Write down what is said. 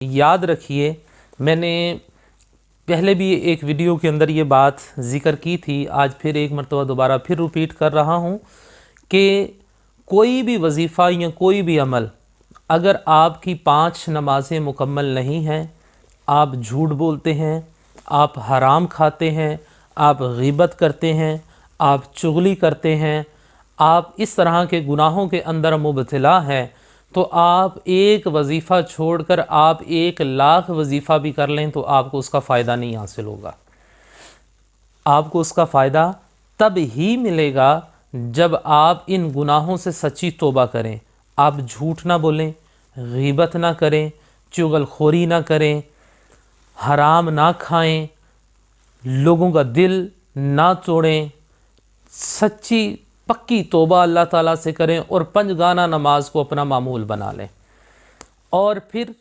याद रखिए, मैंने पहले भी एक वीडियो के अंदर ये बात ज़िक्र की थी, आज फिर एक मरतबा दोबारा फिर रिपीट कर रहा हूँ कि कोई भी वजीफ़ा या कोई भी अमल अगर आपकी 5 नमाज़ें मुकम्मल नहीं हैं, आप झूठ बोलते हैं, आप हराम खाते हैं, आप ग़ीबत करते हैं, आप चुगली करते हैं, आप इस तरह के गुनाहों के अंदर मुबतला हैं, तो आप एक वजीफ़ा छोड़कर आप 1,00,000 वजीफ़ा भी कर लें तो आपको उसका फ़ायदा नहीं हासिल होगा। आपको उसका फ़ायदा तब ही मिलेगा जब आप इन गुनाहों से सच्ची तौबा करें। आप झूठ ना बोलें, ग़ीबत ना करें, चुगलखोरी ना करें, हराम ना खाएं, लोगों का दिल ना तोड़ें, सच्ची पक्की तौबा अल्लाह ताला से करें और पंजगाना नमाज को अपना मामूल बना लें। और फिर